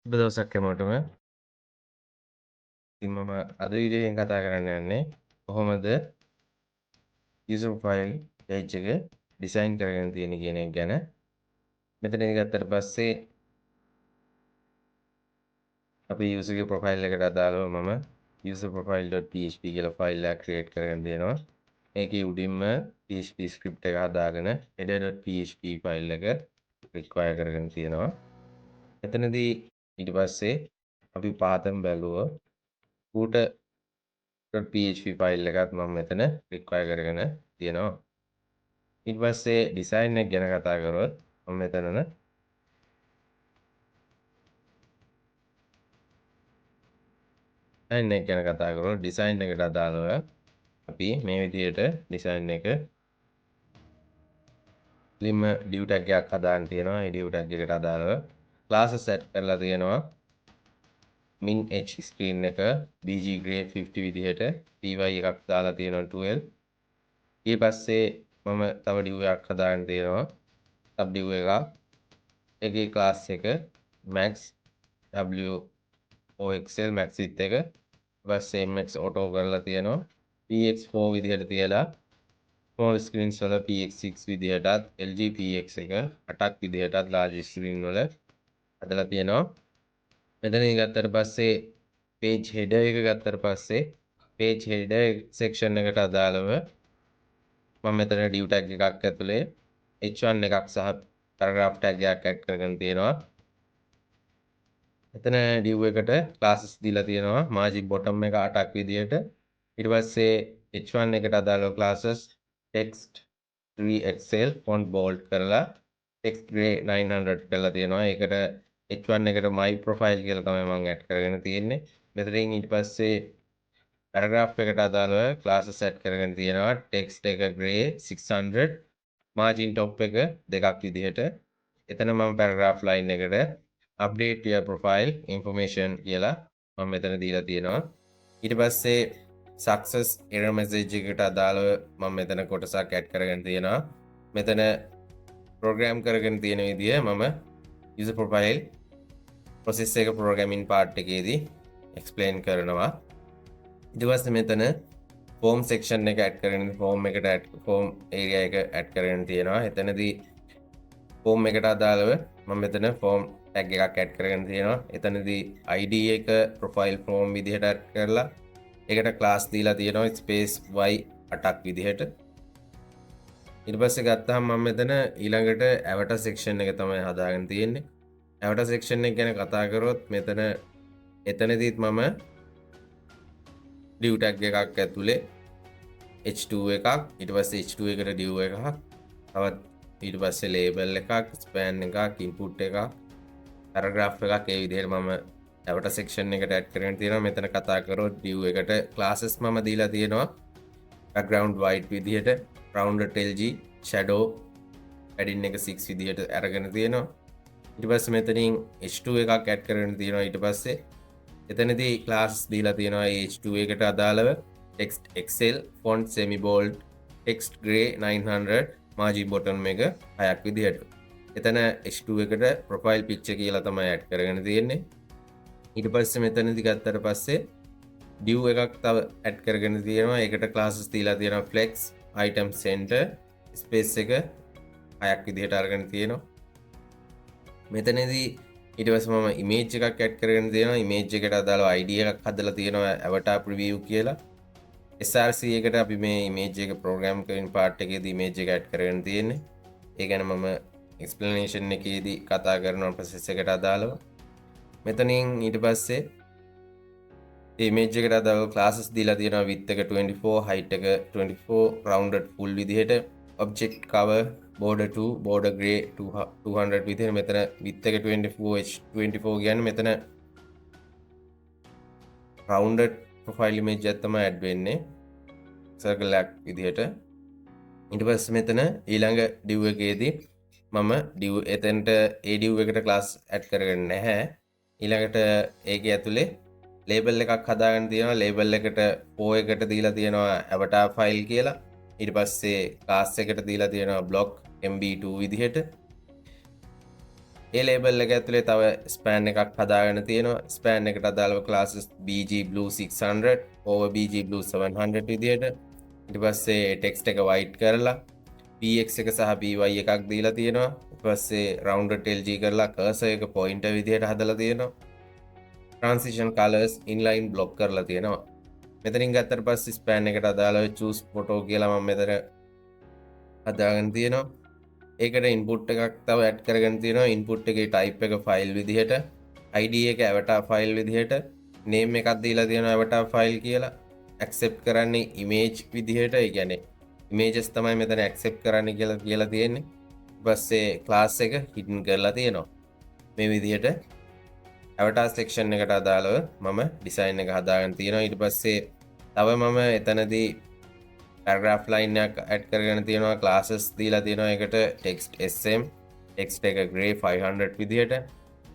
සුබ දවසක් හැමෝටම. ඉතින් මම අද වීඩියෝ එකෙන් කතා කරන්න යන්නේ කොහොමද user profile page එක ඩිසයින් කරගෙන තියෙන කියන එක ගැන. මෙතනදී ගත්තට පස්සේ අපි user ගේ profile එකට අදාළව මම userprofile.php කියලා ෆයිල් එකක් ක්‍රියේට් කරගෙන දෙනවා. මේකේ උඩින්ම PHP script එක හදාගෙන header.php ෆයිල් එක require කරගෙන තියෙනවා. එතනදී ඊට පස්සේ අපි පාතම බැලුවා footer.php ෆයිල් එකත් මම මෙතන require කරගෙන තියෙනවා. ඊට පස්සේ ඩිසයින් එක ගැන කතා කරොත් මම මෙතන ඩිසයින් එක ගැන කතා කරොත් ඩිසයින් එකට අදාළව අපි මේ විදිහට ඩිසයින් එක ලිම div tag එකක් හදාන්න තියෙනවා. ඒ div tag එකට අදාළව classes set කරලා තියෙනවා. min h screen එක bg grade 50 විදිහට py එකක් දාලා තියෙනවා 12. ඊට පස්සේ මම තව div එකක් හදාගෙන තියෙනවා. sub div එකක්. ඒකේ class එක max woxl max width එක. ඊට පස්සේ mx auto කරලා තියෙනවා. px4 විදිහට තියලා small screens වල px6 විදිහටත් lg px එක 8ක් විදිහටත් large screen වල හදලා තියෙනවා. මෙතනින් ගත්තට පස්සේ page header එක ගත්තට පස්සේ page header section එකට අදාළව මම මෙතන div tag එකක් ඇතුලේ h1 එකක් සහ paragraph tag එකක් add කරගෙන තියෙනවා. එතන div එකට classes දීලා තියෙනවා margin bottom එක 8ක් විදියට. ඊට පස්සේ h1 එකට අදාළව classes text 3 excel font bold කරලා text gray 900 කරලා තියෙනවා. ඒකට h1 එකට my profile කියලා තමයි මම add කරගෙන තියෙන්නේ. මෙතනින් ඊට පස්සේ paragraph එකට අදාළව classes set කරගෙන තියෙනවා text එක gray 600 margin top එක 2ක් විදිහට. එතන මම paragraph line එකට update your profile information කියලා මම මෙතන දීලා තියෙනවා. ඊට පස්සේ success error message එකට අදාළව මම මෙතන කොටසක් add කරගෙන තියෙනවා. මෙතන program කරගෙන තියෙන විදිය මම user profile process එක programming part එකේදී explain කරනවා. ඊට පස්සේ මෙතන form section එක add කරගෙන form area එක add කරගෙන තියෙනවා. එතනදී form එකට අදාළව මම මෙතන form tag එකක් add කරගෙන තියෙනවා. එතනදී id එක profile form විදිහට add කරලා ඒකට class දීලා තියෙනවා space y 8ක් විදිහට. ඊට පස්සේ ගත්තාම මම මෙතන ඊළඟට avatar section එක තමයි හදාගෙන තියෙන්නේ. avatar section එක ගැන කතා කරොත් මෙතන එතනදීත් මම div tag එකක් ඇතුලේ h2 එකක් ඊට පස්සේ h2 එකට div එකක් තවත් ඊට පස්සේ label එකක් span එකක් input එකක් paragraph එකක් ඒ විදිහට මම avatar section එකට add කරගෙන තියෙනවා. මෙතන කතා කරොත් div එකට classes මම දීලා තියෙනවා background white විදිහට rounded lg shadow padding එක 6 විදිහට අරගෙන තියෙනවා. ඊට පස්සේ මෙතනින් h2 එකක් add කරගෙන තියෙනවා. ඊට පස්සේ එතනදී class දීලා තියෙනවා h2 එකට අදාළව text excel font semi bold text gray 900 margin bottom එක 6ක් විදිහට. එතන h2 එකට profile picture කියලා තමයි add කරගෙන තියෙන්නේ. ඊට පස්සේ මෙතනදී ගත්තට පස්සේ div එකක් තව add කරගෙන තියෙනවා. ඒකට classes දීලා තියෙනවා flex item center space එක 6ක් විදිහට අරගෙන තියෙනවා. මෙතනදී ඊට පස්සේ මම image එකක් add කරගෙන තියෙනවා. image එකට අදාළව id එකක් හදලා තියෙනවා avatar preview කියලා. src එකට අපි මේ image එක program කරන part එකේදී image එක add කරගෙන තියෙන්නේ. ඒ ගැන මම explanation එකේදී කතා කරනවා process එකට අදාළව. මෙතනින් ඊට පස්සේ image එකට අදාළව classes දීලා තියෙනවා width එක 24 height එක 24 rounded full විදිහට object cover border 2 border gray 200 විදිහට මෙතන width එක 24 කියන්නේ මෙතන rounded profile image එකක් තමයි add වෙන්නේ circle එකක් විදිහට. ඊට පස්සේ මෙතන ඊළඟ div එකේදී මම div එතනට ඒ div එකට class add කරගෙන නැහැ. ඊළඟට ඒකේ ඇතුලේ label එකක් හදාගෙන තියෙනවා. label එකට o එකට දීලා තියෙනවා avatar file කියලා. ඊට පස්සේ class එකට දීලා තියෙනවා block mb2 විදිහට. ඒ ලේබල් එක ඇතුලේ තව ස්පෑන් එකක් හදාගෙන තියෙනවා. ස්පෑන් එකට අදාළව classes BG Blue 600 over BG Blue 700 විදියට. ඊට පස්සේ text එක white කරලා px එක සහ py එකක් දීලා තියෙනවා. ඊට පස්සේ rounded LG කරලා cursor එක pointer විදියට හදලා තියෙනවා. transition colors inline block කරලා තියෙනවා. මෙතනින් ගත්තට පස්සේ ස්පෑන් එකට අදාළව choose photo කියලා මම මෙතන හදාගෙන තියෙනවා. ඒකට ඉන්පුට් එකක් තව ඇඩ් කරගෙන තියෙනවා. ඉන්පුට් එකේ type එක ෆයිල් විදිහට, id එක avatar ෆයිල් විදිහට, name එකක් දීලා තියෙනවා avatar ෆයිල් කියලා. accept කරන්නේ image විදිහට. ඒ කියන්නේ images තමයි මෙතන accept කරන්න කියලා තියෙන්නේ. ඊට පස්සේ class එක hidden කරලා තියෙනවා. මේ විදිහට avatar section එකට අදාළව මම design එක හදාගෙන තියෙනවා. ඊට පස්සේ තව මම එතනදී paragraph line එකක් add කරගෙන තියෙනවා. classes දීලා තියෙනවා. ඒකට text sm, text එක gray 500 විදිහට.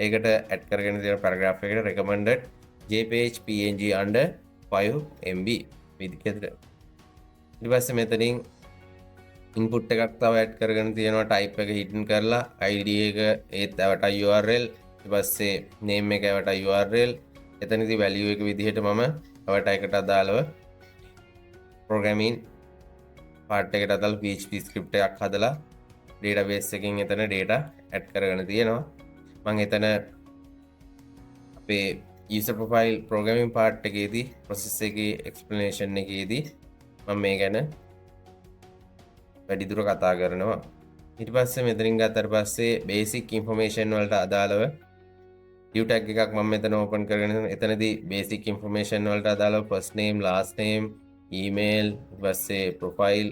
ඒකට add කරගෙන තියෙන paragraph එකට recommended jpeg png under 5 MB විදිහට. ඊට පස්සේ මෙතනින් input එකක් තව add කරගෙන තියෙනවා. type එක hidden කරලා id එක ඒත් avatar url, ඊට පස්සේ name එක avatar url. එතනදී value එක විදිහට මම avatar එකට අදාළව programming part එකට අදාළ PHP script එකක් හදලා database එකකින් එතන data add කරගෙන තියෙනවා. මම එතන අපේ user profile programming part එකේදී process එකේ explanation එකේදී මම මේ ගැන වැඩිදුර කතා කරනවා. ඊට පස්සේ මෙතනින් ගත්තට පස්සේ basic information වලට අදාළව view tag එකක් මම මෙතන open කරගෙන එතනදී basic information වලට අදාළව first name, last name, email, ඊට පස්සේ profile,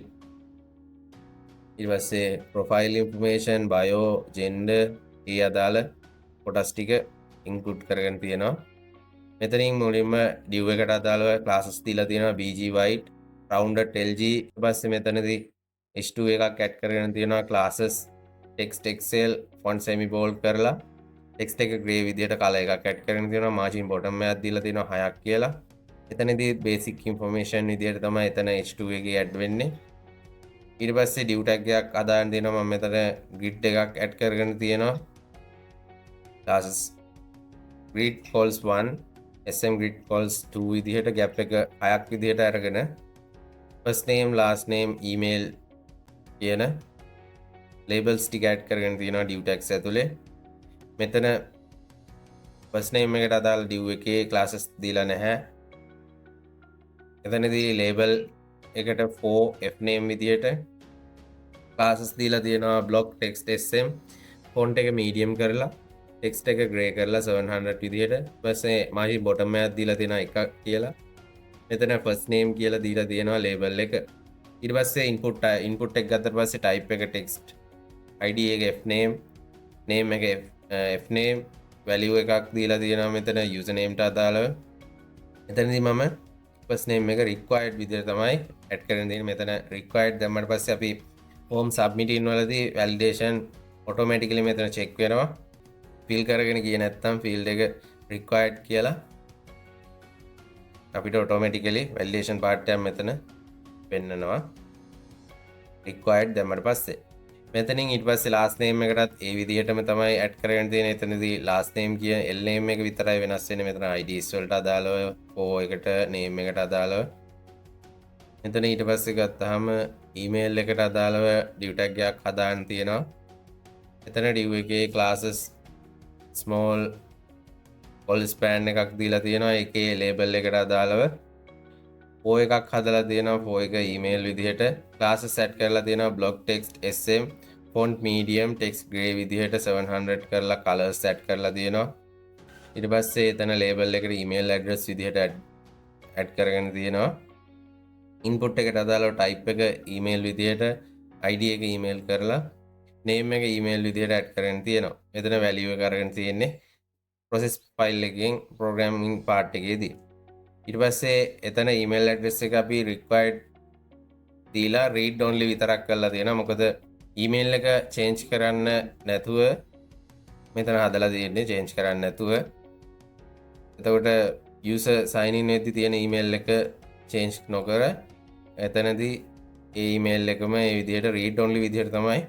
ඊට පස්සේ profile information, bio, gender, ඒ අදාළ කොටස් ටික include කරගෙන තියෙනවා. මෙතනින් මුලින්ම div එකට අදාළව classes දීලා තියෙනවා bg white, rounded lg. ඊට පස්සේ මෙතනදී h2 එකක් add කරගෙන තියෙනවා classes text excel font semi bold කරලා text එක gray විදියට color එකක් add කරගෙන තියෙනවා. margin bottom එකක් දීලා තියෙනවා 6ක් කියලා. එතනදී basic information විදියට තමයි එතන h2 එකේ add වෙන්නේ. ඊට පස්සේ div tag එකක් අදාගෙන දෙනවා. මම මෙතන grid එකක් add කරගෙන තියෙනවා. classes grid calls 1, sm grid calls 2 විදිහට gap එක 6ක් විදිහට අරගෙන first name, last name, email කියන labels ටික add කරගෙන තියෙනවා div tags ඇතුලේ. මෙතන first name එකට අදාළ div එකේ classes දීලා නැහැ. එතනදී label එකට for f name විදිහට classes දීලා තියෙනවා block text sm, font එක medium කරලා text එක gray කරලා 700 විදිහට. ඊපස්සේ margin bottom එකක් දීලා තියෙනවා 1ක් කියලා. මෙතන first name කියලා දීලා තියෙනවා label එක. ඊට පස්සේ input එක ගත්තට පස්සේ type එක text, id එක f name, name එක f name, value එකක් දීලා තියෙනවා මෙතන username ට අදාළව. එතනදී මම first name එක required විදිහට තමයි add කරගෙන තියෙන්නේ. මෙතන required දැම්මට පස්සේ අපි form submitting වලදී validation automatically මෙතන check වෙනවා. fill කරගෙන ගියේ නැත්නම් field එක required කියලා අපිට automatically validation part එක මෙතන පෙන්නනවා required දැම්මට පස්සේ. මෙතනින් ඊට පස්සේ last name එකටත් ඒ විදිහටම තමයි add කරගෙන තියෙන්නේ. එතනදී last name කියන l name එක විතරයි වෙනස් වෙන්නේ. මෙතන IDs වලට අදාළව for එකට name එකට අදාළව. මෙතන ඊට පස්සේ ගත්තාම email එකට අදාළව div tag එකක් හදාන්න තියෙනවා. එතන div එකේ classes small all span එකක් දීලා තියෙනවා. ඒකේ label එකට අදාළව for එකක් හදලා තියෙනවා. for එක email විදිහට classes set කරලා තියෙනවා block text sm, font medium, text gray විදිහට 700 කරලා colors set කරලා තියෙනවා. ඊට පස්සේ එතන label එකට email address විදිහට add කරගෙන තියෙනවා. input එකට අදාළව type එක email විදිහට, id එක email කරලා name එක email විදිහට add කරගෙන තියෙනවා. මෙතන value එක අරගෙන තියෙන්නේ process file එකෙන් programming part එකේදී. ඊට පස්සේ එතන email address එක අපි required දීලා read only විතරක් කරලා තියෙනවා. මොකද email එක change කරන්න නැතුව මෙතන හදලා තියෙන්නේ change කරන්න නැතුව. එතකොට user sign in වෙද්දී තියෙන email එක change නොකර එතනදී ඒ email එකම ඒ විදිහට read only විදිහට තමයි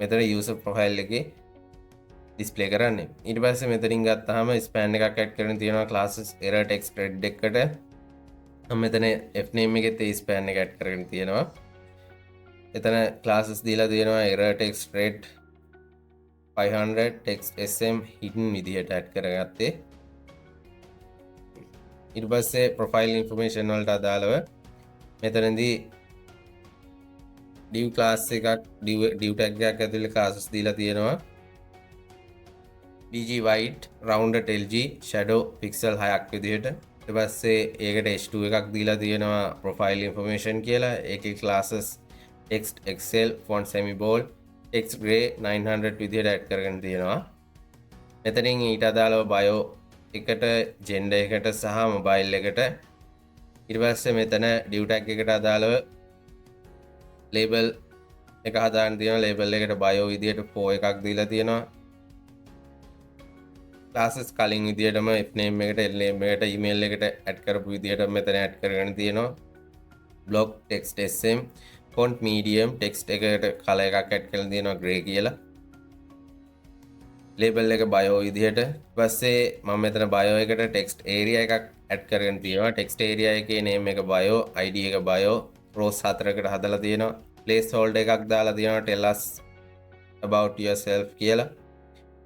මෙතන user profile එකේ ඩිස්ප්ලේ කරන්නේ. ඊට පස්සේ මෙතනින් ගත්තාම ස්පෑන් එකක් ඇඩ් කරගෙන තියෙනවා classes error text thread එකට. මම මෙතන fname එකෙත් ඒ ස්පෑන් එක ඇඩ් කරගෙන තියෙනවා. එතන classes දීලා තියෙනවා error text thread 500 text sm hidden විදිහට ඇඩ් කරගත්තේ. ඊට පස්සේ profile information වලට අදාළව මෙතනදී div class එකක් div tag එකක් ඇතුලේ classes දීලා තියෙනවා. bg white rounded lg shadow pixel 6ක් විදිහට. ඊට පස්සේ ඒකට h2 එකක් දීලා තියෙනවා profile information කියලා. ඒකේ classes text excel font semi bold text gray 900 විදිහට ඇඩ් කරගෙන තියෙනවා. මෙතනින් ඊට අදාළව bio එකට gender එකට සහ mobile එකට. ඊට පස්සේ මෙතන div tag එකට අදාළව label එක හදාන්න තියෙනවා. label එකට bio විදිහට 4 එකක් දීලා තියෙනවා. classes කලින් විදිහටම fname එකට lname එකට email එකට add කරපු විදිහට මෙතන add කරගෙන තියෙනවා. block text sm font medium text එකට color එකක් add කරලා තියෙනවා gray කියලා. label එක bio විදිහට. ඊට පස්සේ මම මෙතන bio එකට text area එකක් add කරගෙන තියෙනවා. text area එකේ name එක bio, id එක bio, rows 4කට හදලා තියෙනවා. placeholder එකක් දාලා තියෙනවා tell us about yourself කියලා.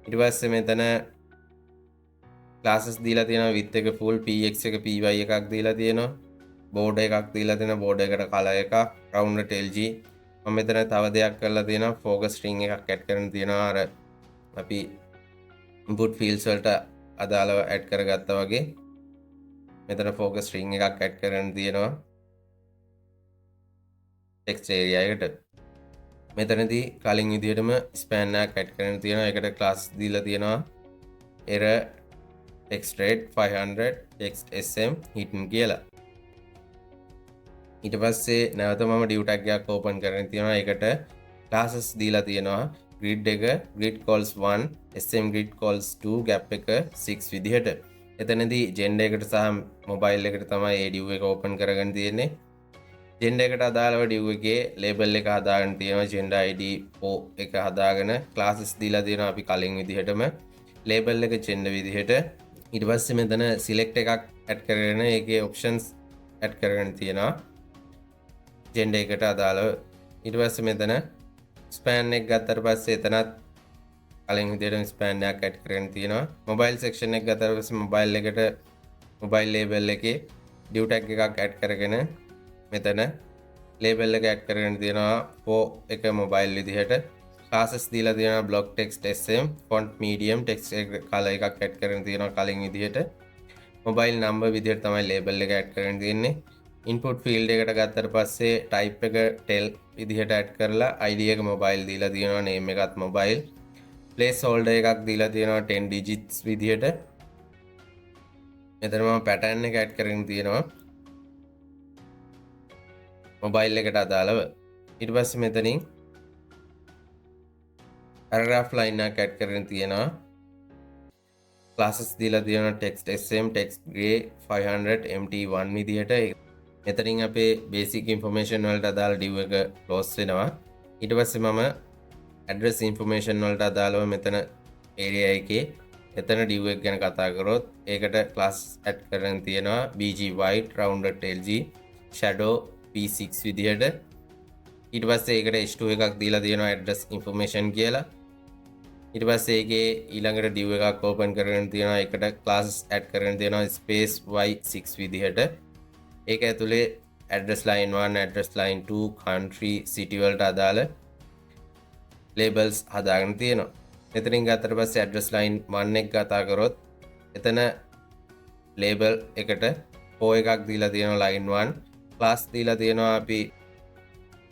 ඊට පස්සේ මෙතන classes දීලා තියෙනවා width එක full, px එක py එකක් දීලා තියෙනවා. border එකක් දීලා තියෙනවා. border එකට color එකක්, rounded lg. මම මෙතන තව දෙයක් කරලා තියෙනවා. focus string එකක් add කරගෙන තියෙනවා. අර අපි input fields වලට අදාළව add කරගත්තා වගේ මෙතන focus string එකක් add කරගෙන තියෙනවා text area එකට. මෙතනදී කලින් විදිහටම span එකක් add කරගෙන තියෙනවා. ඒකට class දීලා තියෙනවා error text thread 500 text sm hidden කියලා. ඊට පස්සේ නැවත මම div tag එකක් open කරගෙන තියෙනවා. ඒකට classes දීලා තියෙනවා grid එක grid calls 1 sm grid calls 2 gap එක 6 විදිහට. එතනදී gender එකට සහ mobile එකට තමයි ඒ div එක open කරගෙන තියෙන්නේ. gender එකට අදාළව div එකේ label එක හදාගෙන තියෙනවා. gender id 4 එක හදාගෙන classes දීලා තියෙනවා අපි කලින් විදිහටම label එක gender විදිහට. ඊට පස්සේ මෙතන select එකක් add කරගෙන ඒකේ options add කරගෙන තියෙනවා gender එකට අදාළව. ඊට පස්සේ මෙතන span එක ගත්තට පස්සේ එතනත් කලින් විදිහටම span එකක් add කරගෙන තියෙනවා. mobile section එක ගත්තට පස්සේ mobile එකට mobile label එකේ div tag එකක් add කරගෙන මෙතන label එක add කරගෙන තියෙනවා 4 එක mobile විදිහට. classes දීලා තියෙනවා block text sm font medium text color එකක් add කරගෙන තියෙනවා කලින් විදිහට. mobile number විදිහට තමයි label එක add කරගෙන තියෙන්නේ. input field එකට ගත්තට පස්සේ type එක tel විදිහට add කරලා id එක mobile දීලා තියෙනවා. name එකත් mobile. placeholder එකක් දීලා තියෙනවා 10 digits විදිහට. මෙතන මම pattern එක add කරගෙන තියෙනවා mobile එකට අදාළව. ඊට පස්සේ මෙතනින් paragraph line එකක් add කරගෙන තියෙනවා. classes දීලා තියෙනවා text sm text gray 500 mt1 විදිහට. මෙතනින් අපේ basic information වලට අදාළ div එක close වෙනවා. ඊට පස්සේ මම address information වලට අදාළව මෙතන area එකේ එතන div එක ගැන කතා කරොත් ඒකට class add කරගෙන තියෙනවා bg white rounded lg shadow p6 විදිහට. ඊට පස්සේ ඒකට h2 එකක් දීලා තියෙනවා address information කියලා. ඊට පස්සේ ඒකේ ඊළඟට div එකක් open කරගෙන තියෙනවා. ඒකට classes add කරගෙන තියෙනවා space y6 විදිහට. ඒක ඇතුලේ address line 1 address line 2 country city වලට අදාළ labels හදාගෙන තියෙනවා. මෙතනින් ගත්තට පස්සේ address line 1 එක කතා කරොත් එතන label එකට 4 එකක් දීලා තියෙනවා line 1. class දීලා තියෙනවා අපි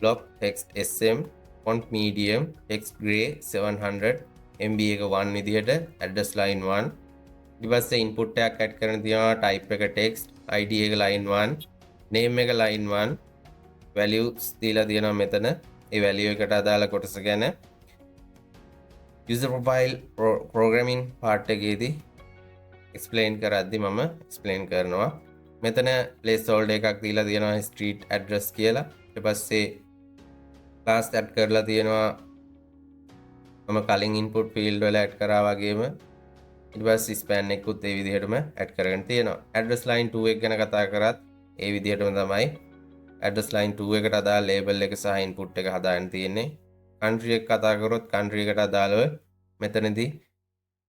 block text sm font medium text gray 700 MB එක 1 විදිහට address line 1. ඊට පස්සේ input එකක් add කරන තියෙනවා type එක text id එක line 1 name එක line 1 values දීලා තියෙනවා මෙතන. ඒ value එකට අදාළ කොටස ගැන user profile programming part එකේදී explain කරද්දි මම explain කරනවා. මෙතන placeholder එකක් දීලා තියෙනවා street address කියලා. ඊට පස්සේ class add කරලා තියෙනවා මම කලින් ඉන්පුට් ෆීල්ඩ් වල ඇඩ් කරා වගේම ඊට පස්සේ ස්පෑන් එකකුත් ඒ විදිහටම ඇඩ් කරගෙන තියෙනවා. ඇඩ්‍රස් ලයින් 2 එක ගැන කතා කරත් ඒ විදිහටම තමයි ඇඩ්‍රස් ලයින් 2 එකට අදාළ ලේබල් එක සහ ඉන්පුට් එක හදාගෙන තියෙන්නේ. කන්ට්‍රි එක කතා කරොත් කන්ට්‍රි එකට අදාළව මෙතනදී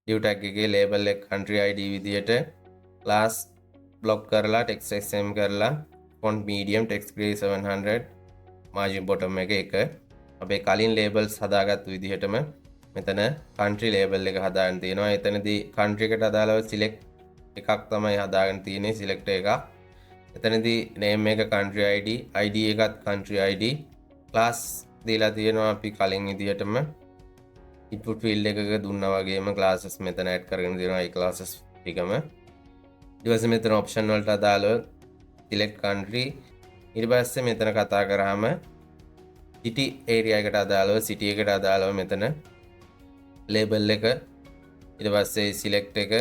div tag එකේ ලේබල් එක country id විදිහට class block කරලා text sm කරලා font medium text gray 700 margin bottom එක අපේ කලින් labels හදාගත්තු විදිහටම මෙතන country label එක හදාගෙන තියෙනවා. එතනදී country එකට අදාළව select එකක් තමයි හදාගෙන තියෙන්නේ, select එකක්. එතනදී name එක country id, id එකත් country id, class දීලා තියෙනවා අපි කලින් විදිහටම input field එකක දුන්නා වගේම classes මෙතන add කරගෙන දෙනවා. ඒ classes ටිකම ඊට පස්සේ මෙතන option වලට අදාළව select country, ඊට පස්සේ මෙතන කතා කරාම city area එකට අදාළව city එකට අදාළව මෙතන label එක, ඊට පස්සේ select එක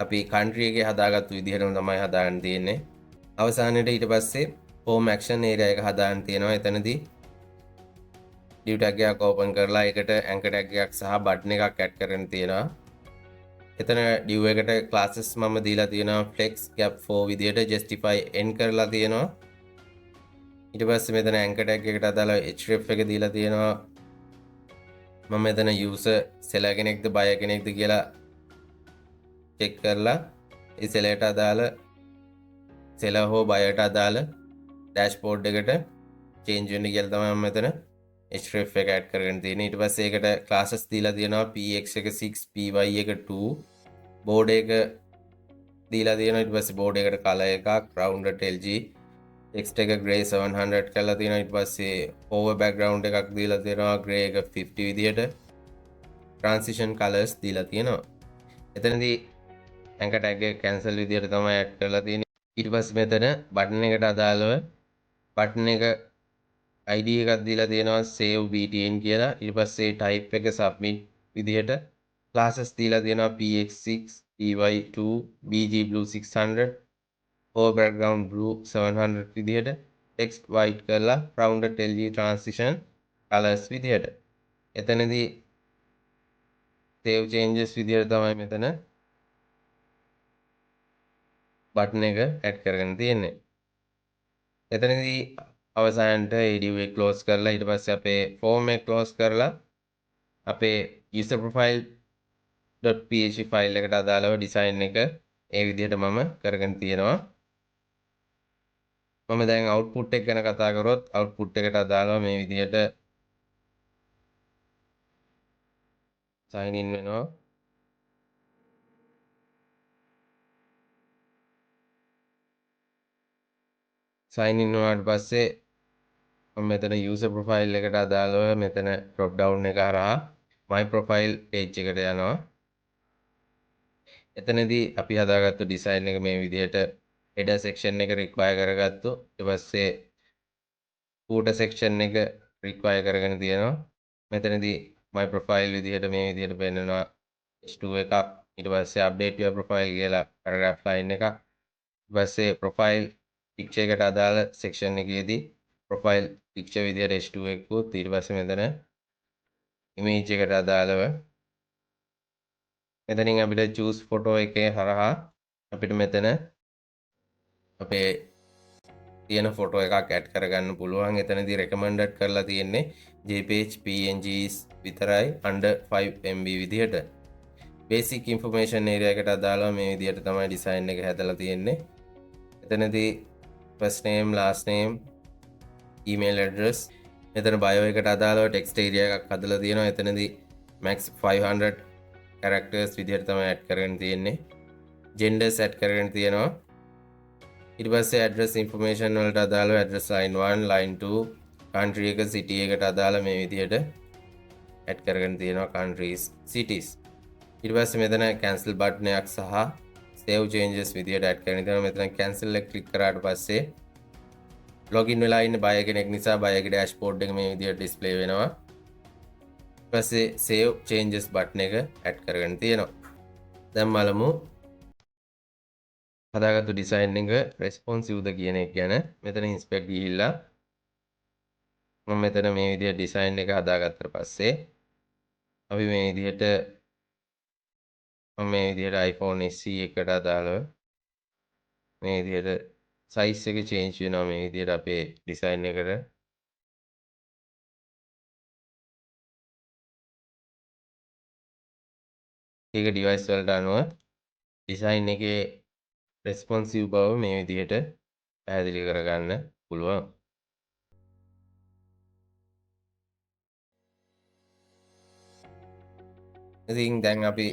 අපි country එකේ හදාගත්තු විදිහටම තමයි හදාගන්න තියෙන්නේ. අවසානයේට ඊට පස්සේ home action area එක හදාගන්න තියෙනවා. එතනදී div tag එකක් open කරලා ඒකට anchor tag එකක් සහ button එකක් add කරගෙන තියෙනවා. එතන div එකට classes මම දීලා තියෙනවා flex gap 4 විදිහට justify end කරලා තියෙනවා. ඊට පස්සේ මෙතන anchor tag එකට අදාළව href එක දීලා තියෙනවා. මම මෙතන user seller කෙනෙක්ද buyer කෙනෙක්ද කියලා check කරලා ඒ sellerට අදාළ seller හෝ buyer ට අදාළ dashboard එකට change වෙන්න කියලා තමයි මම මෙතන href එක add කරගෙන තියෙන්නේ. ඊට පස්සේ ඒකට classes දීලා තියෙනවා px එක 6, py එක 2, board එක දීලා තියෙනවා. ඊට පස්සේ board එකට color එකක්, rounded lg, text එක gray 700 කරලා තියෙනවා. ඊට පස්සේ over background එකක් දීලා තියෙනවා gray එක 50 විදිහට, transition colors දීලා තියෙනවා. එතනදී anchor tag එක cancel විදිහට තමයි add කරලා තියෙන්නේ. ඊට පස්සේ මෙතන button එකට අදාළව button එක id එකක් දීලා තියෙනවා save btn කියලා. ඊට පස්සේ type එක submit විදිහට classes දීලා තියෙනවා px6, py2, bgblue 600, over background blue 700 විදිහට, text white කරලා rounded lg transition colors විදිහට. එතනදී save changes විදිහට තමයි මෙතන button එක add කරගෙන තියෙන්නේ. එතනදී අවසානට div එක close කරලා ඊට පස්සේ අපේ form එක close කරලා අපේ user profile.php file එකට අදාළව design එක ඒ විදිහට මම කරගෙන තියෙනවා. මම දැන් output එක ගැන කතා කරොත් output එකට අදාළව මේ විදිහට sign in වෙනවා. sign in වුණාට පස්සේ මම මෙතන user profile එකට අදාළව මෙතන drop down එක හරහා my profile page එකට යනවා. එතනදී අපි හදාගත්තු design එක මේ විදිහට header section එක require කරගත්තු. ඊට පස්සේ footer section එක require කරගෙන තියෙනවා. මෙතනදී my profile විදිහට මේ විදිහට පෙන්නනවා h2 එකක්. ඊට පස්සේ update your profile කියලා paragraph line එකක්. ඊට පස්සේ profile picture එකට අදාළ section එකේදී profile picture විදිහට h2 එකකුත්, ඊට පස්සේ මෙතන image එකට අදාළව මෙතනින් අපිට choose photo එකේ හරහා අපිට මෙතන අපේ තියෙන ෆොටෝ එකක් ඇඩ් කරගන්න පුළුවන්. එතනදී recommended කරලා තියෙන්නේ jpeg pngs විතරයි under 5 MB විදිහට. basic information area එකට අදාළව මේ විදිහට තමයි design එක හැදලා තියෙන්නේ. එතනදී first name, last name, email address, මෙතන bio එකට අදාළව text area එකක් හදලා තියෙනවා. එතනදී max 500 characters විදිහට තමයි ඇඩ් කරගෙන තියෙන්නේ. genders ඇඩ් කරගෙන තියෙනවා. ඊට පස්සේ address information වලට අදාළව address line 1, line 2, country එක, city එකට අදාළ මේ විදිහට ඇඩ් කරගෙන තියෙනවා countries, cities. ඊට පස්සේ මෙතන cancel button එකක් සහ save changes විදිහට ඇඩ් කරගෙන තියෙනවා. මෙතන cancel එක click කරාට පස්සේ login වෙලා ඉන්න buyer කෙනෙක් නිසා buyer ගේ dashboard එක මේ විදිහට display වෙනවා. ඊට පස්සේ save changes button එක ඇඩ් කරගෙන තියෙනවා. දැන් බලමු හදාගත්තු design එක responsive ද කියන එක ගැන. මෙතන inspect ගිහිල්ලා මම මෙතන මේ විදිහට design එක හදාගත්තට පස්සේ අපි මේ විදිහට මේ විදිහට iPhone SE එකට අදාළව මේ විදිහට සයිස් එක චේන්ජ් වෙනවා මේ විදිහට අපේ ඩිසයින් එකට. ඒක ඩිවයිස් වලට අනුව ඩිසයින් එකේ රෙස්පොන්සිව් බව මේ විදිහට පැහැදිලි කරගන්න පුළුවන්. ඉතින් දැන් අපි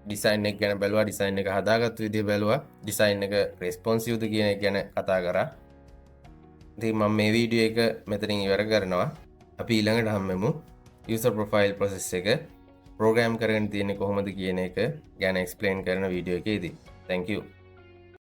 ඩිසයින් එක ගැන බැලුවා, ඩිසයින් එක හදාගත්තු විදිහ බැලුවා, ඩිසයින් එක රෙස්පොන්සිව්ද කියන එක ගැන කතා කරා. ඉතින් මම මේ වීඩියෝ එක මෙතනින් ඉවර කරනවා. අපි ඊළඟට හම්බෙමු යූසර් ප්‍රොෆයිල් ප්‍රොසෙස් එක ප්‍රෝග්‍රෑම් කරගෙන තියෙන්නේ කොහොමද කියන එක ගැන එක්ස්ප්ලේන් කරන වීඩියෝ එකේදී. Thank you.